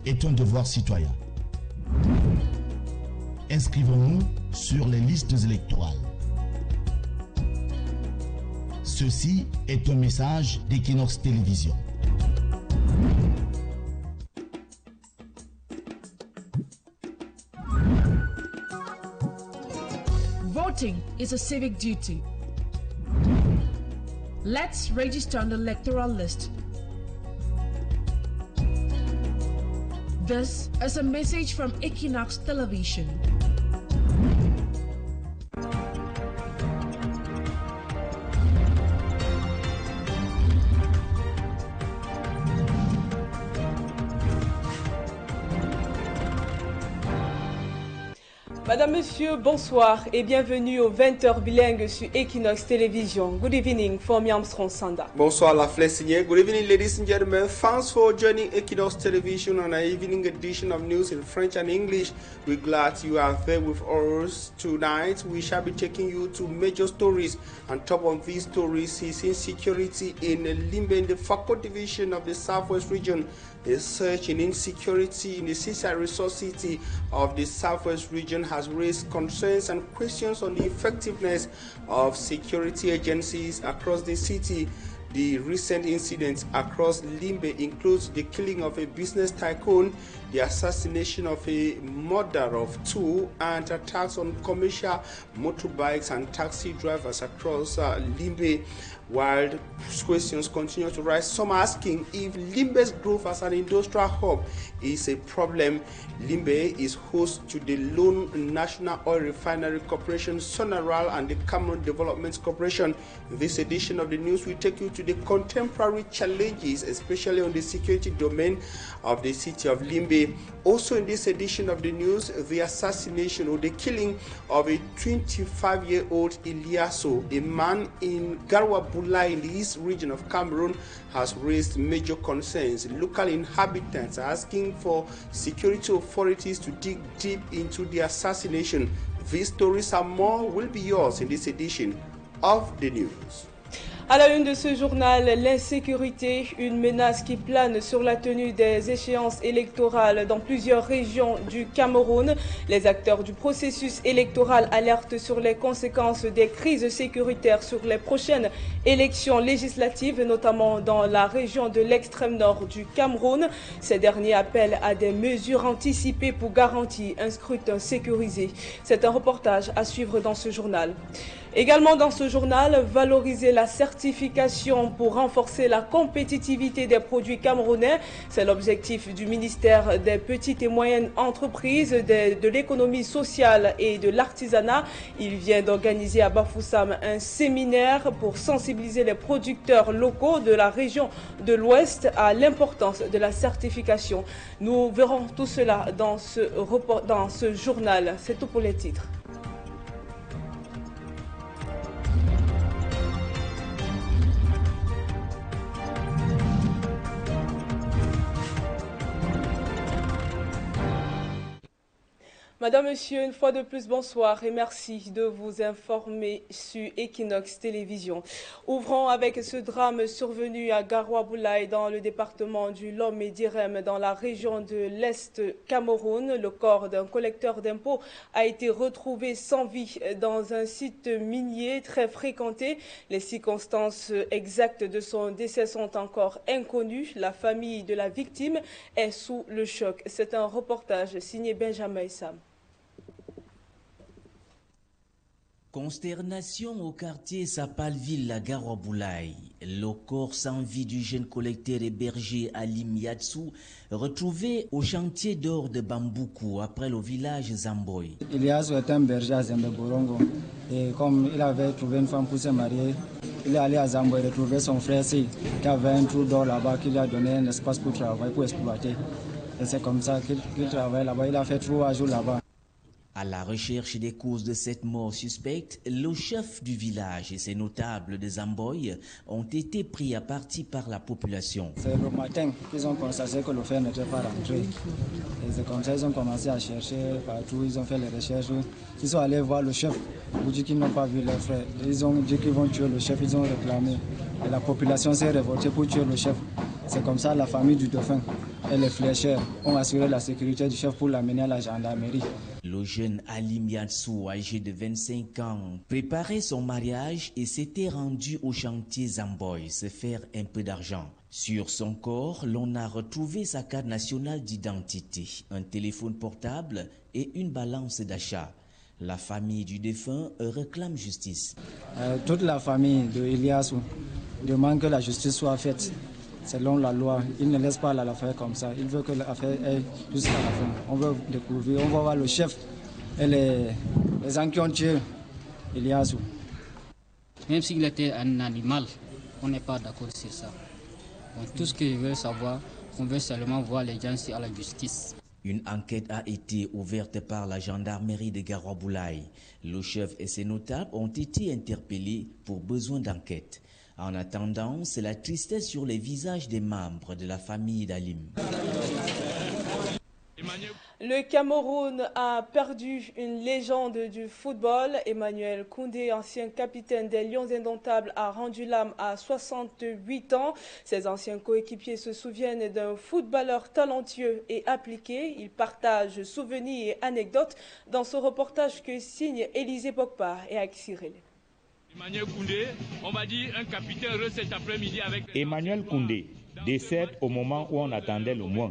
est un devoir citoyen. Inscrivons-nous sur les listes électorales. Ceci est un message d'Équinoxe Télévision. Voting is a civic duty. Let's register on the electoral list. This is a message from Équinoxe Television. Madame, Monsieur, bonsoir et bienvenue au 20h Bilingue sur Équinoxe Télévision. Good evening from Armstrong Sanda. Bonsoir la Flessigne. Good evening ladies and gentlemen. Thanks for joining Equinoxe Television on our evening edition of news in French and English. We're glad you are there with us tonight. We shall be taking you to major stories. On top of these stories is insecurity in Limbe in the Fako division of the Southwest region. The search in insecurity in the seaside resort city of the Southwest region has raised concerns and questions on the effectiveness of security agencies across the city. The recent incidents across Limbe includes the killing of a business tycoon, the assassination of a mother of two, and attacks on commercial motorbikes and taxi drivers across Limbe. While questions continue to rise, some are asking if Limbe's growth as an industrial hub is a problem. Limbe is host to the Lone National Oil Refinery Corporation, Sonaral, and the Cameroon Development Corporation. In this edition of the news, we take you to the contemporary challenges, especially on the security domain of the city of Limbe. Also in this edition of the news, the assassination or the killing of a 25-year-old Iliaso, a man in Gawabula in the east region of Cameroon, has raised major concerns. Local inhabitants are asking for security authorities to dig deep into the assassination. These stories and more will be yours in this edition of the news. À la une de ce journal, l'insécurité, une menace qui plane sur la tenue des échéances électorales dans plusieurs régions du Cameroun. Les acteurs du processus électoral alertent sur les conséquences des crises sécuritaires sur les prochaines élections législatives, notamment dans la région de l'extrême nord du Cameroun. Ces derniers appellent à des mesures anticipées pour garantir un scrutin sécurisé. C'est un reportage à suivre dans ce journal. Également dans ce journal, valoriser la certification pour renforcer la compétitivité des produits camerounais. C'est l'objectif du ministère des Petites et Moyennes Entreprises, de l'économie sociale et de l'artisanat. Il vient d'organiser à Bafoussam un séminaire pour sensibiliser les producteurs locaux de la région de l'Ouest à l'importance de la certification. Nous verrons tout cela dans ce journal. C'est tout pour les titres. Madame, Monsieur, une fois de plus, bonsoir et merci de vous informer sur Équinoxe Télévision. Ouvrons avec ce drame survenu à Gawabula dans le département du Lom et d'Irem dans la région de l'Est Cameroun. Le corps d'un collecteur d'impôts a été retrouvé sans vie dans un site minier très fréquenté. Les circonstances exactes de son décès sont encore inconnues. La famille de la victime est sous le choc. C'est un reportage signé Benjamin Sam. Consternation au quartier Sapalville à Gawabula. Le corps sans vie du jeune collecteur et berger Alim Yatsou, retrouvé au chantier d'or de Bamboukou après le village Zamboy. Ilias est un berger à Zambé-Borongo et comme il avait trouvé une femme pour se marier, il est allé à Zamboy retrouver son frère qui avait un trou d'or là-bas, qui lui a donné un espace pour travailler, pour exploiter. Et c'est comme ça qu'il travaille là-bas. Il a fait 3 jours là-bas. À la recherche des causes de cette mort suspecte, le chef du village et ses notables de Zamboy ont été pris à partie par la population. C'est le matin qu'ils ont constaté que le frère n'était pas rentré. Et c'est comme ça qu'ils ont commencé à chercher partout, ils ont fait les recherches. Ils sont allés voir le chef, ils dit qu'ils n'ont pas vu leur frère. Ils ont dit qu'ils vont tuer le chef, ils ont réclamé. Et la population s'est révoltée pour tuer le chef. C'est comme ça la famille du dauphin et les flécheurs ont assuré la sécurité du chef pour l'amener à la gendarmerie. Le jeune Alim Yatsou, âgé de 25 ans, préparait son mariage et s'était rendu au chantier Zamboy se faire un peu d'argent. Sur son corps, l'on a retrouvé sa carte nationale d'identité, un téléphone portable et une balance d'achat. La famille du défunt réclame justice. Toute la famille de Iliassou demande que la justice soit faite selon la loi. Il ne laisse pas l'affaire comme ça. Il veut que l'affaire aille jusqu'à la fin. On veut découvrir, on va voir le chef et les gens qui ont tué Iliassou. Même s'il était un animal, on n'est pas d'accord sur ça. Donc, tout ce que je veux savoir, on veut seulement voir les gens à la justice. Une enquête a été ouverte par la gendarmerie de Gawabula. Le chef et ses notables ont été interpellés pour besoin d'enquête. En attendant, c'est la tristesse sur les visages des membres de la famille d'Alim. Le Cameroun a perdu une légende du football. Emmanuel Koundé, ancien capitaine des Lions indomptables, a rendu l'âme à 68 ans. Ses anciens coéquipiers se souviennent d'un footballeur talentueux et appliqué. Ils partagent souvenirs et anecdotes dans ce reportage que signe Élisée Pogba et Axirel. Emmanuel Koundé, on va dire un capitaine heureux cet après-midi avec... Emmanuel Koundé décède au moment où on attendait le moins.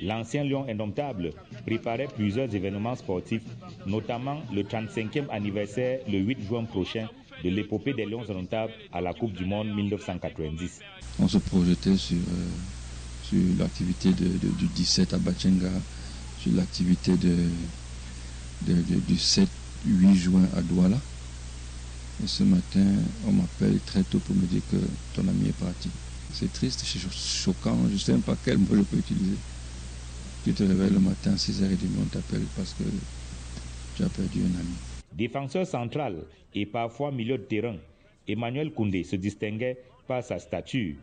L'ancien lion indomptable préparait plusieurs événements sportifs, notamment le 35e anniversaire le 8 juin prochain de l'épopée des lions indomptables à la Coupe du Monde 1990. On se projetait sur l'activité du 17 à Bachenga, sur l'activité du 7-8 juin à Douala. Et ce matin, on m'appelle très tôt pour me dire que ton ami est parti. C'est triste, c'est choquant, je ne sais même pas quel mot je peux utiliser. Tu te réveilles le matin à 6h30, on t'appelle parce que tu as perdu un ami. Défenseur central et parfois milieu de terrain, Emmanuel Koundé se distinguait par sa stature.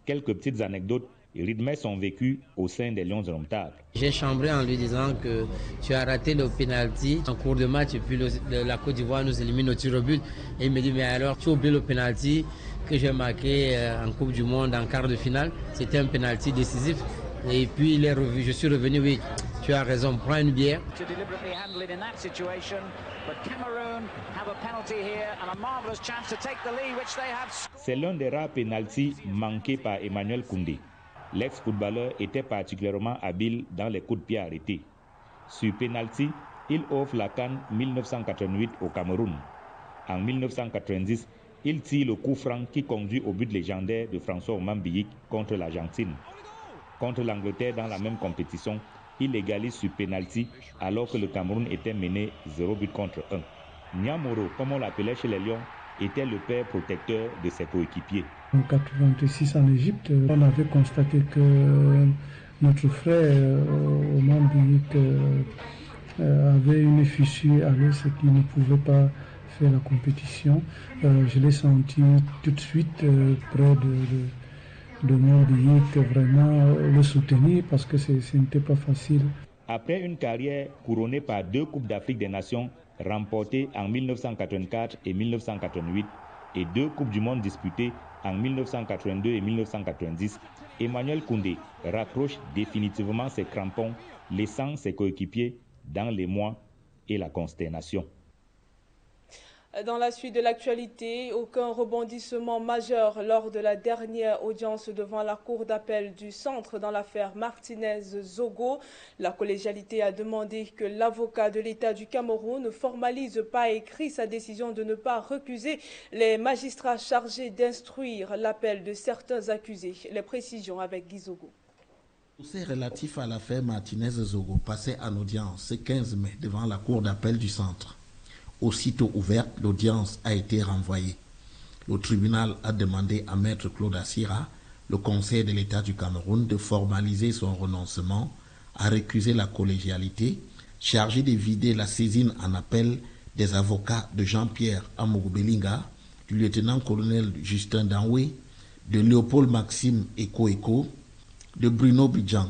Quelques petites anecdotes rythmaient son vécu au sein des Lions indomptables. J'ai chambré en lui disant que tu as raté le penalty en cours de match et puis la Côte d'Ivoire nous élimine au tir au but. Et il me dit mais alors tu as oublié le penalty que j'ai marqué en Coupe du Monde en quart de finale. C'était un penalty décisif. Et puis il est revenu, je suis revenu, oui, tu as raison, prends une bière. C'est l'un des rares pénaltys manqués par Emmanuel Koundé. L'ex-footballeur était particulièrement habile dans les coups de pied arrêtés. Sur pénalty, il offre la CAN 1988 au Cameroun. En 1990, il tire le coup franc qui conduit au but légendaire de François Omambiik contre l'Argentine. Contre l'Angleterre dans la même compétition, il égalise sur pénalty alors que le Cameroun était mené 0 but contre 1. Nyamoro, comme on l'appelait chez les Lions, était le père protecteur de ses coéquipiers. En 1986 en Égypte, on avait constaté que notre frère Omambiik avait une fissure à l'os qui ne pouvait pas faire la compétition. Je l'ai senti tout de suite près de Omambiik, vraiment le soutenir parce que ce n'était pas facile. Après une carrière couronnée par 2 Coupes d'Afrique des Nations remportées en 1984 et 1988 et 2 Coupes du Monde disputées en 1982 et 1990, Emmanuel Koundé raccroche définitivement ses crampons, laissant ses coéquipiers dans l'émoi et la consternation. Dans la suite de l'actualité, aucun rebondissement majeur lors de la dernière audience devant la Cour d'appel du centre dans l'affaire Martinez-Zogo. La collégialité a demandé que l'avocat de l'État du Cameroun ne formalise pas écrit sa décision de ne pas recuser les magistrats chargés d'instruire l'appel de certains accusés. Les précisions avec Guy Zogo. Le procès relatif à l'affaire Martinez-Zogo passait en audience ce 15 mai devant la Cour d'appel du centre. Aussitôt ouverte, l'audience a été renvoyée. Le tribunal a demandé à Maître Claude Assira, le Conseil de l'État du Cameroun, de formaliser son renoncement à récuser la collégialité, chargée de vider la saisine en appel des avocats de Jean-Pierre Amougou-Belinga, du lieutenant-colonel Justin Danoué, de Léopold Maxime Eko, de Bruno Bidjan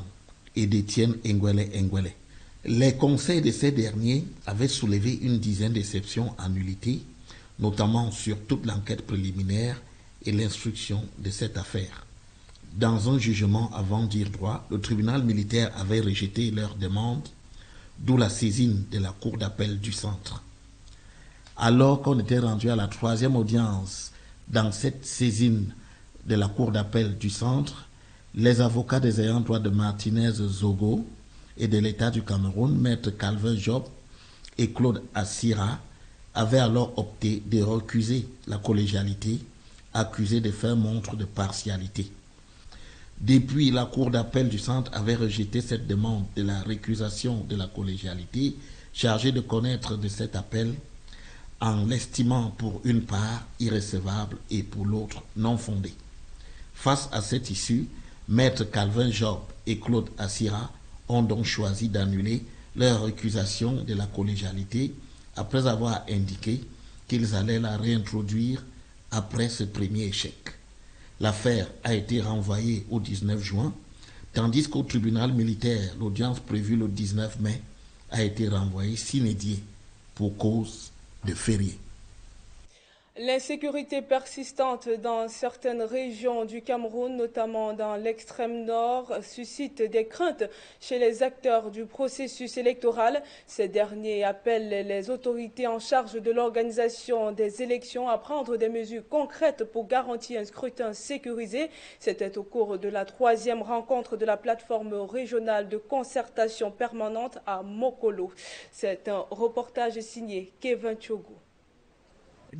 et d'Étienne Ngwele. Les conseils de ces derniers avaient soulevé une dizaine d'exceptions en nullité, notamment sur toute l'enquête préliminaire et l'instruction de cette affaire. Dans un jugement avant dire droit, le tribunal militaire avait rejeté leur demande, d'où la saisine de la cour d'appel du centre. Alors qu'on était rendu à la 3e audience dans cette saisine de la cour d'appel du centre, les avocats des ayants droit de Martinez Zogo et de l'État du Cameroun, maître Calvin Job et Claude Assira, avaient alors opté de recuser la collégialité, accusée de faire montre de partialité. Depuis, la cour d'appel du centre avait rejeté cette demande de la récusation de la collégialité, chargée de connaître de cet appel, en l'estimant pour une part irrecevable et pour l'autre non fondé. Face à cette issue, maître Calvin Job et Claude Assira ont donc choisi d'annuler leur récusation de la collégialité après avoir indiqué qu'ils allaient la réintroduire après ce premier échec. L'affaire a été renvoyée au 19 juin, tandis qu'au tribunal militaire, l'audience prévue le 19 mai a été renvoyée sine die pour cause de férié. L'insécurité persistante dans certaines régions du Cameroun, notamment dans l'extrême nord, suscite des craintes chez les acteurs du processus électoral. Ces derniers appellent les autorités en charge de l'organisation des élections à prendre des mesures concrètes pour garantir un scrutin sécurisé. C'était au cours de la 3e rencontre de la plateforme régionale de concertation permanente à Mokolo. C'est un reportage signé Kevin Chogo.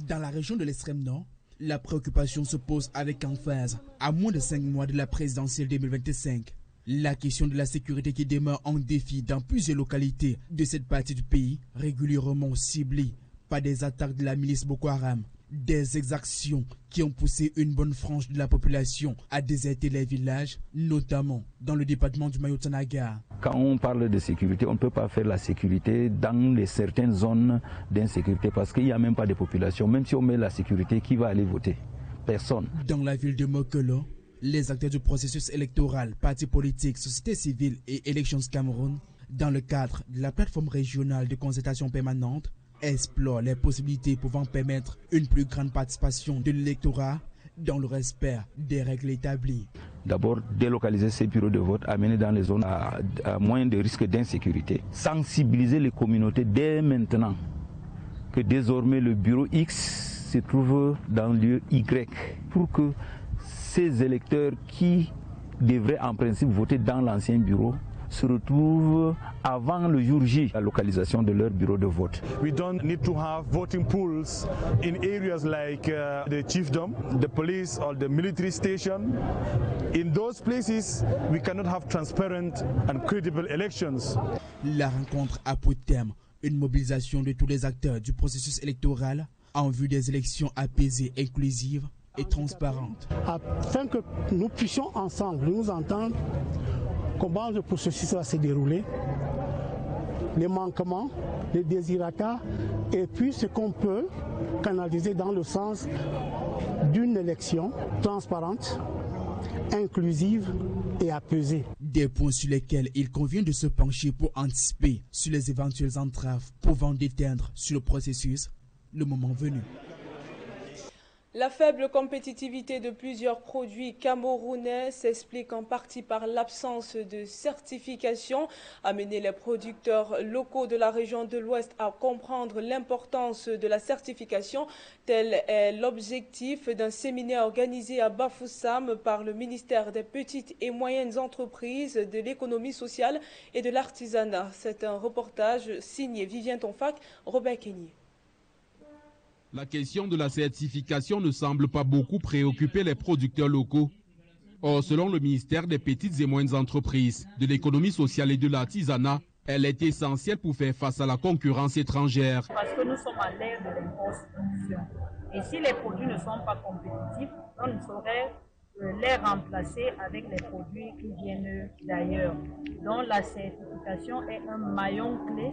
Dans la région de l'extrême nord, la préoccupation se pose avec emphase à moins de 5 mois de la présidentielle 2025. La question de la sécurité qui demeure en défi dans plusieurs localités de cette partie du pays, régulièrement ciblée par des attaques de la milice Boko Haram, des exactions qui ont poussé une bonne frange de la population à déserter les villages, notamment dans le département du Mayo-Tanaga. Quand on parle de sécurité, on ne peut pas faire la sécurité dans certaines zones d'insécurité parce qu'il n'y a même pas de population. Même si on met la sécurité, qui va aller voter? Personne. Dans la ville de Mokolo, les acteurs du processus électoral, partis politiques, société civile et Elections Cameroun, dans le cadre de la plateforme régionale de concertation permanente, explore les possibilités pouvant permettre une plus grande participation de l'électorat dans le respect des règles établies. D'abord, délocaliser ces bureaux de vote, amener dans les zones à moins de risques d'insécurité. Sensibiliser les communautés dès maintenant que désormais le bureau X se trouve dans le lieu Y pour que ces électeurs qui devraient en principe voter dans l'ancien bureau se retrouvent avant le jour J, la localisation de leur bureau de vote. We don't need to have voting pools in areas like the chiefdom, the police or the military station. In those places, we cannot have transparent and credible elections. La rencontre a pour terme une mobilisation de tous les acteurs du processus électoral en vue des élections apaisées, inclusives et transparentes. Afin que nous puissions ensemble nous entendre comment le processus va se dérouler, les manquements, les désirata, et puis ce qu'on peut canaliser dans le sens d'une élection transparente, inclusive et apaisée. Des points sur lesquels il convient de se pencher pour anticiper sur les éventuelles entraves pouvant déteindre sur le processus, le moment venu. La faible compétitivité de plusieurs produits camerounais s'explique en partie par l'absence de certification. Amener les producteurs locaux de la région de l'Ouest à comprendre l'importance de la certification, tel est l'objectif d'un séminaire organisé à Bafoussam par le ministère des Petites et Moyennes Entreprises, de l'économie sociale et de l'artisanat. C'est un reportage signé Vivien Tonfac, Robert Kenny. La question de la certification ne semble pas beaucoup préoccuper les producteurs locaux. Or, selon le ministère des Petites et Moyennes Entreprises, de l'économie sociale et de l'artisanat, elle est essentielle pour faire face à la concurrence étrangère. Parce que nous sommes à l'ère de l'importation. Et si les produits ne sont pas compétitifs, on ne saurait les remplacer avec les produits qui viennent d'ailleurs. Donc la certification est un maillon clé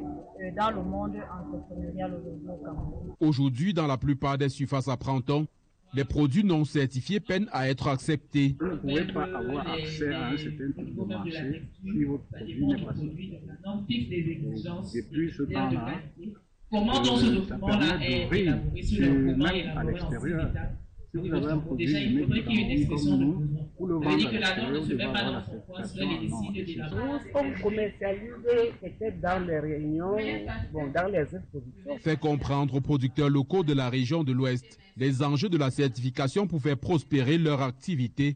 dans le monde entrepreneurial aujourd'hui au Cameroun. Aujourd'hui, dans la plupart des surfaces à printemps, les produits non certifiés peinent à être acceptés. Vous ne pouvez pas avoir accès à un certain type de marché si votre produit n'est pas certifié. Depuis ce temps-là, ça permet d'ouvrir même à l'extérieur. Si vous avez un produit comme nous, Pour le vendre, nous sommes commercialisés peut-être dans les réunions, dans les expositions. Fait comprendre aux producteurs locaux de la région de l'Ouest les enjeux de la certification pour faire prospérer leur activité.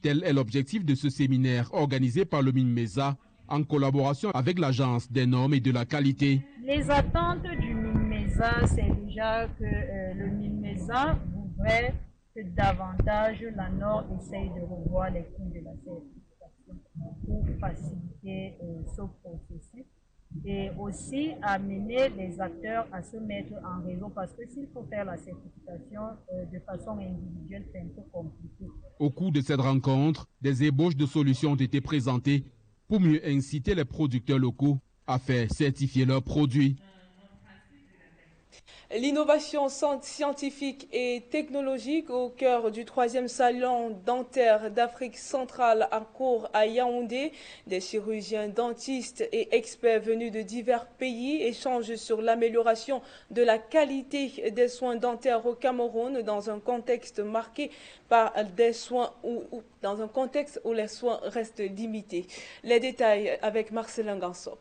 Tel est l'objectif de ce séminaire organisé par le MINMESA en collaboration avec l'Agence des normes et de la qualité. Les attentes du MINMESA, c'est déjà que le MINMESA voudrait que davantage la NOR essaye de revoir les coûts de la certification pour faciliter ce processus et aussi amener les acteurs à se mettre en réseau parce que s'il faut faire la certification de façon individuelle, c'est un peu compliqué. Au cours de cette rencontre, des ébauches de solutions ont été présentées pour mieux inciter les producteurs locaux à faire certifier leurs produits. L'innovation scientifique et technologique au cœur du 3e salon dentaire d'Afrique centrale en cours à Yaoundé. Des chirurgiens, dentistes et experts venus de divers pays échangent sur l'amélioration de la qualité des soins dentaires au Cameroun dans un contexte marqué par des soins dans un contexte où les soins restent limités. Les détails avec Marcelin Gansop.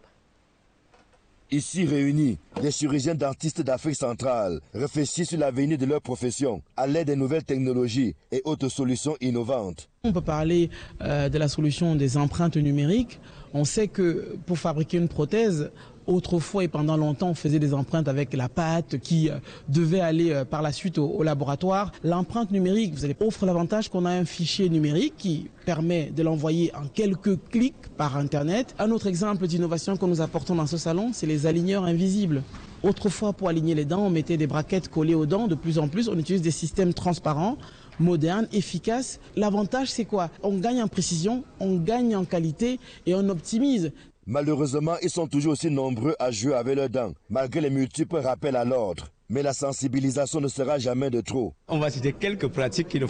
Ici réunis, les chirurgiens dentistes d'Afrique centrale réfléchissent sur l'avenir de leur profession à l'aide des nouvelles technologies et autres solutions innovantes. On peut parler de la solution des empreintes numériques. On sait que pour fabriquer une prothèse, autrefois et pendant longtemps, on faisait des empreintes avec la pâte qui devait aller par la suite au laboratoire. L'empreinte numérique offre l'avantage qu'on a un fichier numérique qui permet de l'envoyer en quelques clics par Internet. Un autre exemple d'innovation que nous apportons dans ce salon, c'est les aligneurs invisibles. Autrefois, pour aligner les dents, on mettait des braquettes collées aux dents. De plus en plus, on utilise des systèmes transparents, modernes, efficaces. L'avantage, c'est quoi? On gagne en précision, on gagne en qualité et on optimise. Malheureusement, ils sont toujours aussi nombreux à jouer avec leurs dents, malgré les multiples rappels à l'ordre. Mais la sensibilisation ne sera jamais de trop. On va citer quelques pratiques qu'il ne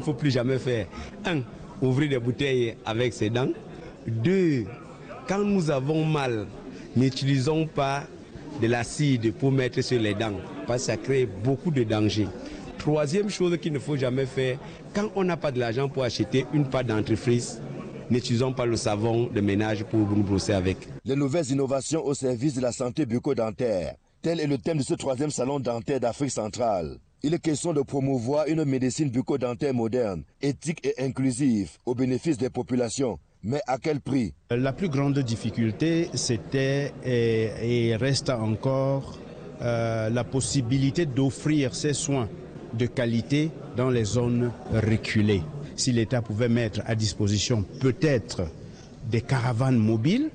faut plus jamais faire. 1. Ouvrir des bouteilles avec ses dents. 2. Quand nous avons mal, n'utilisons pas de l'acide pour mettre sur les dents, parce que ça crée beaucoup de dangers. 3e chose qu'il ne faut jamais faire, quand on n'a pas de l'argent pour acheter une pâte dentifrice, n'utilisons pas le savon de ménage pour nous brosser avec. Les nouvelles innovations au service de la santé bucco-dentaire. Tel est le thème de ce 3e salon dentaire d'Afrique centrale. Il est question de promouvoir une médecine bucco-dentaire moderne, éthique et inclusive au bénéfice des populations. Mais à quel prix? La plus grande difficulté, c'était et reste encore la possibilité d'offrir ces soins de qualité dans les zones reculées. Si l'État pouvait mettre à disposition peut-être des caravanes mobiles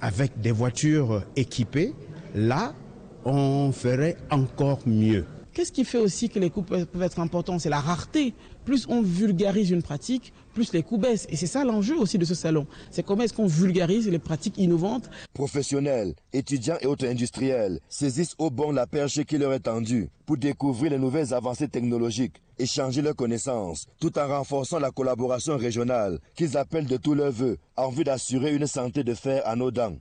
avec des voitures équipées, là, on ferait encore mieux. Qu'est-ce qui fait aussi que les coûts peuvent être importants? C'est la rareté. Plus on vulgarise une pratique, plus les coûts baissent. Et c'est ça l'enjeu aussi de ce salon. C'est comment est-ce qu'on vulgarise les pratiques innovantes. Professionnels, étudiants et autres industriels saisissent au bon la perche qui leur est tendue pour découvrir les nouvelles avancées technologiques, échanger leurs connaissances, tout en renforçant la collaboration régionale qu'ils appellent de tous leurs vœux en vue d'assurer une santé de fer à nos dents.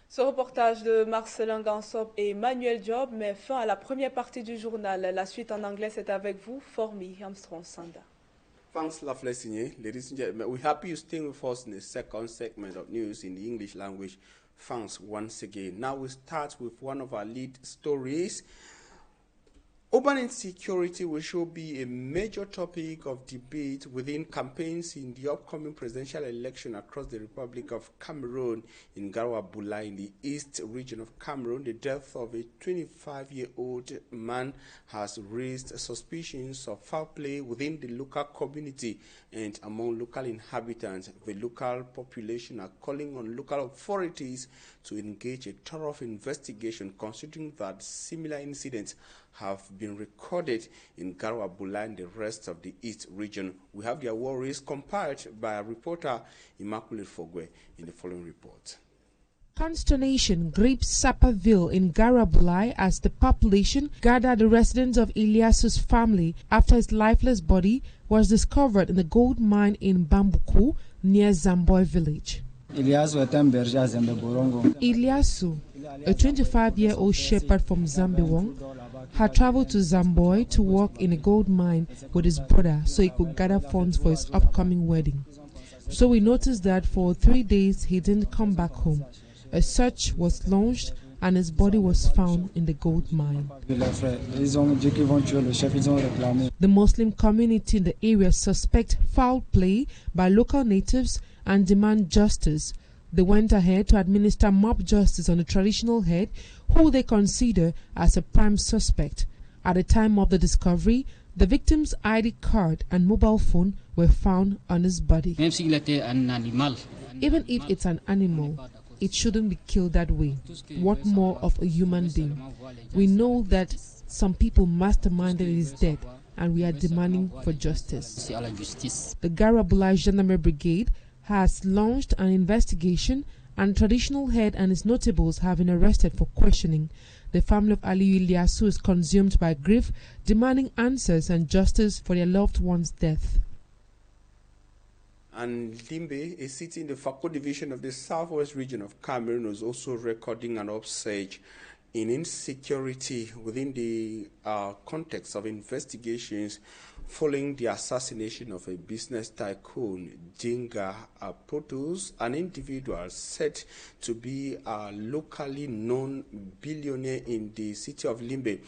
Ce reportage de Marcelin Gansop et Manuel Job met fin à la première partie du journal. La suite en anglais, c'est avec vous, Formi Armstrong Sanda. Thanks, lovely Signé. Ladies and gentlemen, we're happy you staying with us in the second segment of news in the English language. Thanks once again. Now we start with one of our lead stories. Urban insecurity will sure be a major topic of debate within campaigns in the upcoming presidential election across the Republic of Cameroon. In Gawabula, in the east region of Cameroon, the death of a 25-year-old man has raised suspicions of foul play within the local community and among local inhabitants. The local population are calling on local authorities to engage a thorough investigation, considering that similar incidents have been recorded in Gawabula and the rest of the East region. We have their worries compiled by our reporter Immaculate Fogwe in the following report. Consternation grips Sapaville in Gawabula as the population gathered the residence of Iliasu's family after his lifeless body was discovered in the gold mine in Bambuku near Zamboy village. Iliasu, a 25-year-old shepherd from Zambewong, had traveled to Zamboy to work in a gold mine with his brother so he could gather funds for his upcoming wedding. So we noticed that for 3 days he didn't come back home. A search was launched and his body was found in the gold mine. The Muslim community in the area suspect foul play by local natives and demand justice. They went ahead to administer mob justice on the traditional head, who they consider as a prime suspect. At the time of the discovery, the victim's ID card and mobile phone were found on his body. Even if it's an animal, it shouldn't be killed that way. What more of a human being? We know that some people masterminded his death, and we are demanding for justice. The Gawabula Gendarmerie Brigade has launched an investigation, and traditional head and his notables have been arrested for questioning. The family of Aliyu Iliasu is consumed by grief, demanding answers and justice for their loved one's death. And Limbe, a city in the Fako division of the southwest region of Cameroon, was also recording an upsurge in insecurity within the context of investigations following the assassination of a business tycoon, Dinga Protos, an individual said to be a locally known billionaire in the city of Limbe,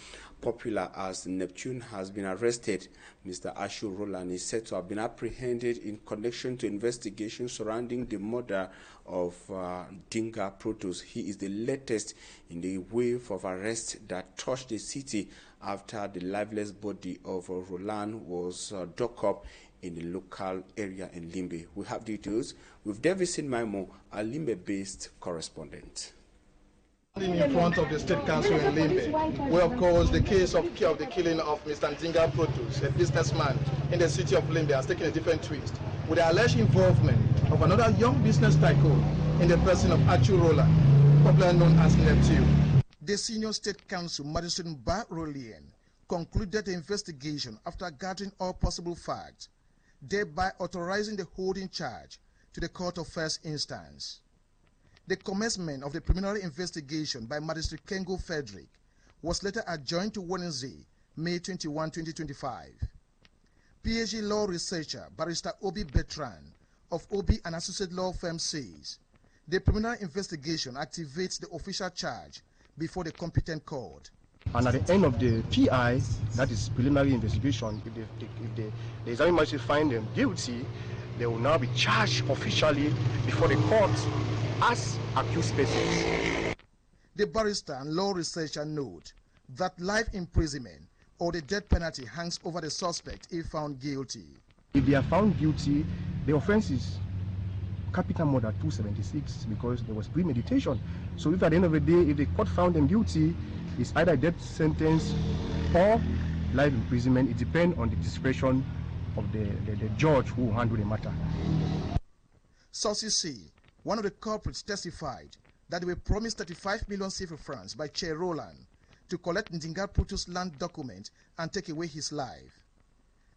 popular as Neptune, has been arrested. Mr. Ashu Roland is said to have been apprehended in connection to investigations surrounding the murder of Dinga Protos. He is the latest in the wave of arrests that touched the city after the lifeless body of Roland was dug up in the local area in Limbe. We have details with Davison Maimo, a Limbe-based correspondent. In front of the State Council in Limbe, where of course the case of the killing of Mr. Dinga Protos, a businessman in the city of Limbe, has taken a different twist, with the alleged involvement of another young business tycoon in the person of Achu Roland, popularly known as Neptune. The senior State Council, Madison Barrolian, concluded the investigation after gathering all possible facts, thereby authorizing the holding charge to the Court of First Instance. The commencement of the preliminary investigation by Magistrate Kengo Frederick was later adjourned to Wednesday, May 21, 2025. PhD law researcher Barrister Obi Bertrand of Obi and Associate Law Firm says the preliminary investigation activates the official charge before the competent court. And at the end of the PI, that is preliminary investigation, if the examining magistrate find them guilty, they will now be charged officially before the court as accused persons. The barrister and law researcher note that life imprisonment or the death penalty hangs over the suspect if found guilty. If they are found guilty, the offense is capital murder 276 because there was premeditation. So if at the end of the day, if the court found them guilty, it's either a death sentence or life imprisonment. It depends on the discretion of the judge who handled the matter. Sources say one of the culprits testified that they were promised 35 million CFA francs by Che Roland to collect Ndinga Protos' land document and take away his life.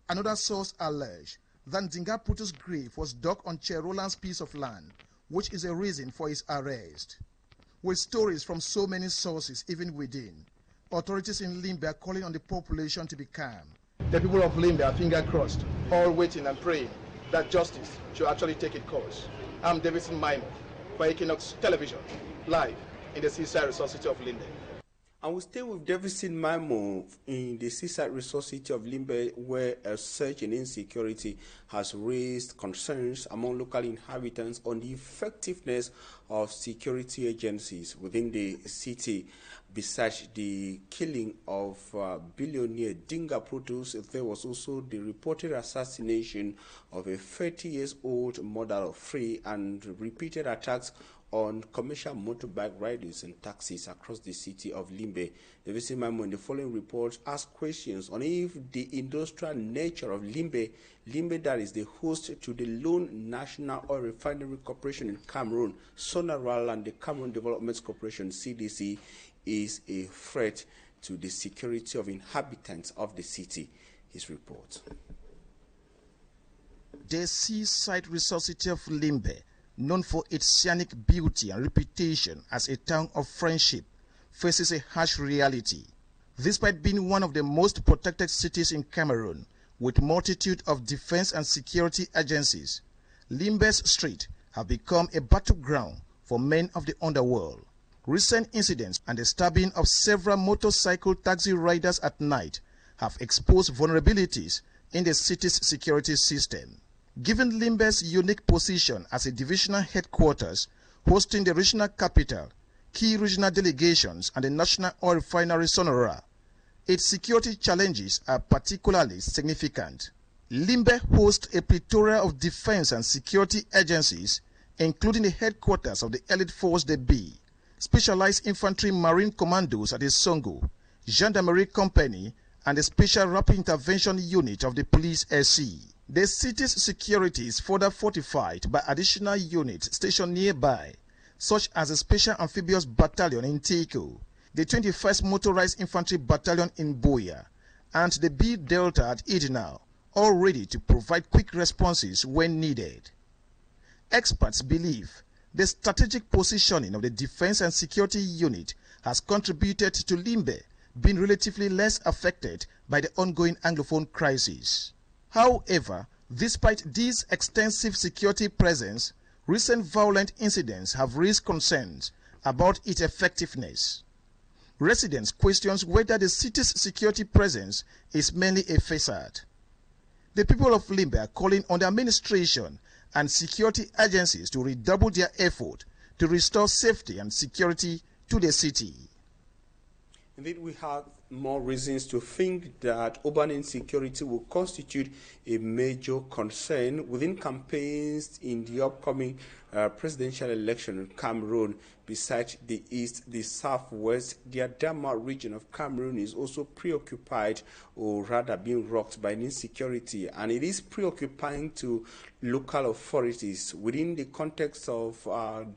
Another source alleged that Ndinga Protos' grave was dug on Che Roland's piece of land, which is a reason for his arrest. With stories from so many sources, even within, authorities in Limbe are calling on the population to be calm. The people of Limbe are finger crossed, all waiting and praying that justice should actually take its course. I'm Davison Maimo for Equinoxe Television, live in the seaside resort city of Limbe. And we stay with Davison Maimo in the seaside resort city of Limbe, where a surge in insecurity has raised concerns among local inhabitants on the effectiveness of security agencies within the city. Besides the killing of billionaire Dinga Protos, there was also the reported assassination of a 30-year-old mother of three and repeated attacks on commercial motorbike riders and taxis across the city of Limbe. The VC Memo in the following report asked questions on if the industrial nature of Limbe that is the host to the lone National Oil Refinery Corporation in Cameroon, Sonaral, and the Cameroon Development Corporation, CDC, is a threat to the security of inhabitants of the city. His report. The seaside resort city of Limbe, known for its scenic beauty and reputation as a town of friendship, faces a harsh reality. Despite being one of the most protected cities in Cameroon, with multitude of defense and security agencies, Limbe's streets have become a battleground for men of the underworld. Recent incidents and the stabbing of several motorcycle taxi riders at night have exposed vulnerabilities in the city's security system. Given Limbe's unique position as a divisional headquarters, hosting the regional capital, key regional delegations, and the National Oil Refinery Sonora, its security challenges are particularly significant. Limbe hosts a plethora of defense and security agencies, including the headquarters of the Elite Force de B, Specialized Infantry Marine Commandos at the Songo, Gendarmerie Company, and the Special Rapid Intervention Unit of the Police SC. The city's security is further fortified by additional units stationed nearby, such as the Special Amphibious Battalion in Tiko, the 21st Motorized Infantry Battalion in Boya, and the B Delta at Idinal, all ready to provide quick responses when needed. Experts believe the strategic positioning of the Defense and Security Unit has contributed to Limbe being relatively less affected by the ongoing Anglophone crisis. However, despite this extensive security presence, recent violent incidents have raised concerns about its effectiveness. Residents question whether the city's security presence is merely a facade. The people of Limbe are calling on the administration and security agencies to redouble their effort to restore safety and security to the city. Indeed, we have more reasons to think that urban insecurity will constitute a major concern within campaigns in the upcoming presidential election in Cameroon. Besides the east, the southwest, the Adamawa region of Cameroon is also preoccupied, or rather being rocked by insecurity, and it is preoccupying to local authorities within the context of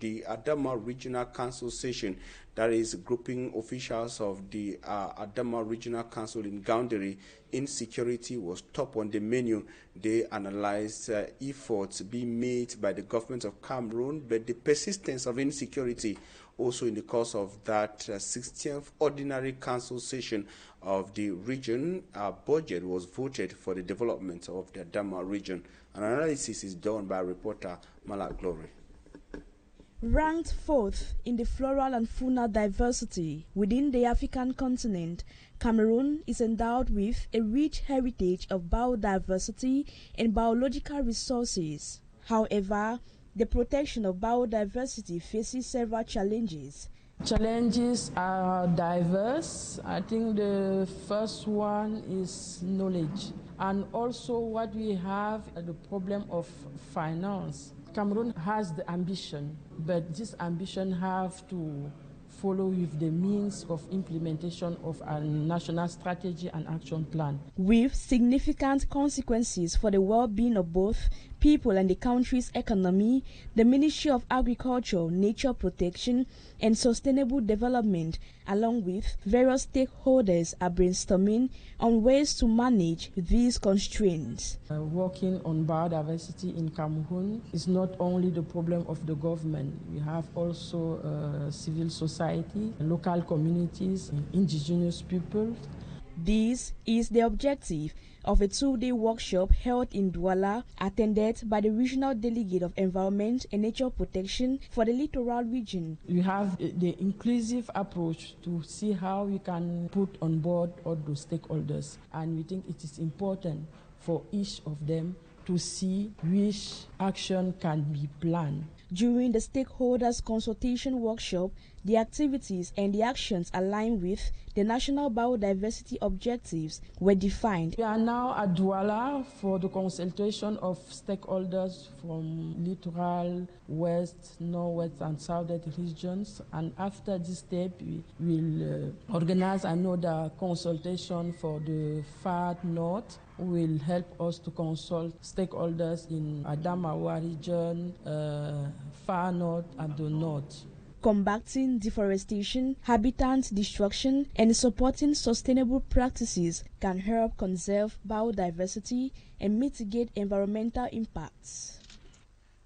the Adamawa Regional Council session. That is grouping officials of the Adamawa Regional Council in Gaoundéré. Insecurity was top on the menu. They analyzed efforts being made by the government of Cameroon, but the persistence of insecurity also in the course of that 16th Ordinary Council session of the region. Budget was voted for the development of the Adamawa region. An analysis is done by reporter Malak Glory. Ranked fourth in the floral and fauna diversity within the African continent, Cameroon is endowed with a rich heritage of biodiversity and biological resources. However, the protection of biodiversity faces several challenges. Challenges are diverse. I think the first one is knowledge, and also what we have the problem of finance. Cameroon has the ambition, but this ambition have to follow with the means of implementation of a national strategy and action plan. With significant consequences for the well-being of both people and the country's economy, the Ministry of Agriculture, Nature Protection and Sustainable Development, along with various stakeholders, are brainstorming on ways to manage these constraints. Working on biodiversity in Cameroon is not only the problem of the government. We have also civil society, local communities, indigenous people. This is the objective of a two-day workshop held in Douala, attended by the Regional Delegate of Environment and Nature Protection for the Littoral Region. We have the inclusive approach to see how we can put on board all those stakeholders, and we think it is important for each of them to see which action can be planned. During the stakeholders consultation workshop, the activities and the actions aligned with the national biodiversity objectives were defined. We are now at Douala for the consultation of stakeholders from littoral, west, northwest and southern regions, and after this step we will organize another consultation for the far north. Will help us to consult stakeholders in Adamawa region, far north and the north. Combating deforestation, habitat destruction, and supporting sustainable practices can help conserve biodiversity and mitigate environmental impacts.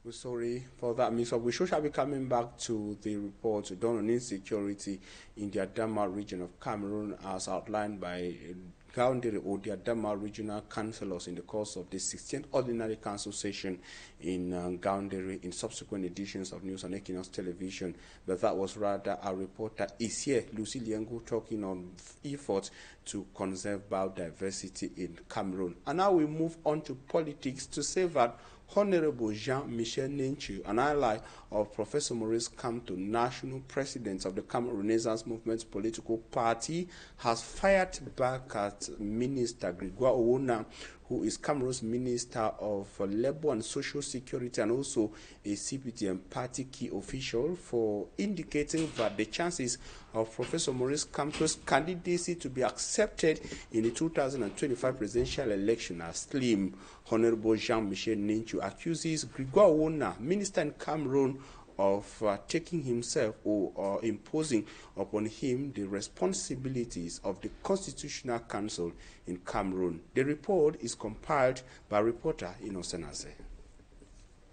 We're sorry for that mix-up. We shall be coming back to the report done on insecurity in the Adamawa region of Cameroon as outlined by Gawabula or the Adamawa regional councillors in the course of the 16th Ordinary Council session in Gawabula in subsequent editions of News on Équinoxe television. But that was rather our reporter is here, Lucy Liengu, talking on efforts to conserve biodiversity in Cameroon. And now we move on to politics to say that Honorable Jean-Michel Ninchu, an ally of Professor Maurice Kamto, national president of the Cameroon Renaissance Movement's political party, has fired back at Minister Grégoire Owona, who is Cameroon's Minister of Labour and Social Security and also a CPDM party key official, for indicating that the chances of Professor Maurice Kamto's candidacy to be accepted in the 2025 presidential election are slim. Honorable Jean-Michel Ninchu accuses Grégoire Owona, minister in Cameroon, of taking himself or imposing upon him the responsibilities of the Constitutional Council in Cameroon. The report is compiled by reporter Innocent.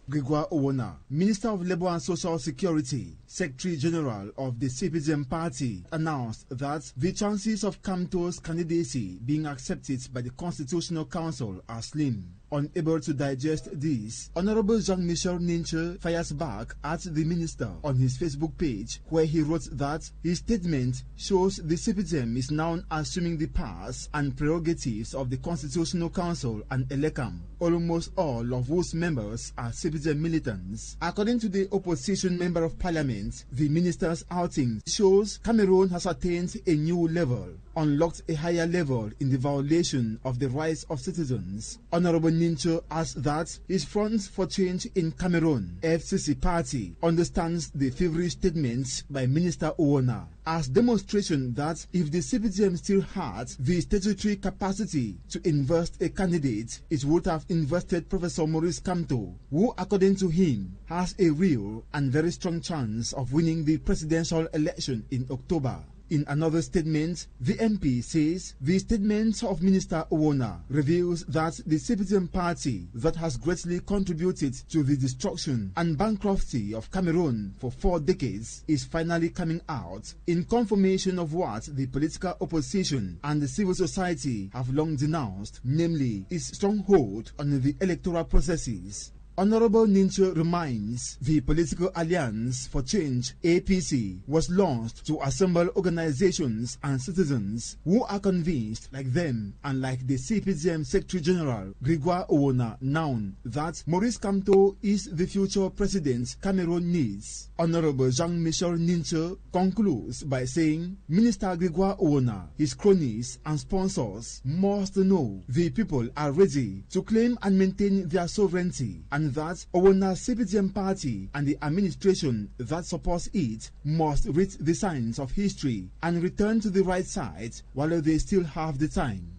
Grégoire Owona, Minister of Labour and Social Security, Secretary General of the CPDM party, announced that the chances of Kamto's candidacy being accepted by the Constitutional Council are slim. Unable to digest this, Honorable Jean-Michel Ninchu fires back at the minister on his Facebook page, where he wrote that his statement shows the CPDM is now assuming the powers and prerogatives of the Constitutional Council and ELECAM, almost all of whose members are CPDM militants. According to the opposition member of parliament, the minister's outing shows Cameroon has attained a new level, unlocked a higher level in the violation of the rights of citizens. Honorable Ninchu adds that his Front for Change in Cameroon, FCC party, understands the feverish statements by Minister Owona as demonstration that if the CPDM still had the statutory capacity to invest a candidate, it would have invested Professor Maurice Kamto, who, according to him, has a real and very strong chance of winning the presidential election in October. In another statement, the MP says the statement of Minister Owona reveals that the CPDM party that has greatly contributed to the destruction and bankruptcy of Cameroon for 4 decades is finally coming out in confirmation of what the political opposition and the civil society have long denounced, namely its stronghold on the electoral processes. Honorable Ninchu reminds the Political Alliance for Change (APC) was launched to assemble organizations and citizens who are convinced, like them and like the CPDM Secretary General Grégoire Owona, known that Maurice Kamto is the future president Cameroon needs. Honorable Jean-Michel Ninchu concludes by saying Minister Grégoire Owona, his cronies and sponsors must know the people are ready to claim and maintain their sovereignty, and that Owona's CPDM party and the administration that supports it must read the signs of history and return to the right side while they still have the time.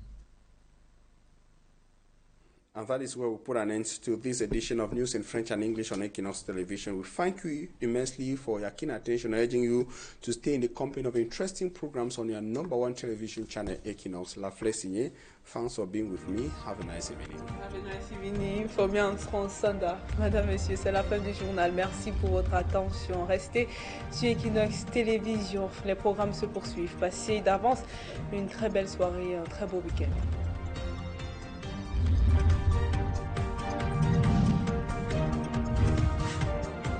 And that is where we put an end to this edition of News in French and English on Equinoxe Television. We thank you immensely for your keen attention, urging you to stay in the company of interesting programs on your #1 television channel, Equinoxe. La Fleur Signée. Thanks for being with me. Have a nice evening. Have a nice evening. Fabien Sanda. Madame, Monsieur, c'est la fin du journal. Merci pour votre attention. Restez sur Equinoxe Télévision. Les programmes se poursuivent. Passez d'avance une très belle soirée, un très beau week-end.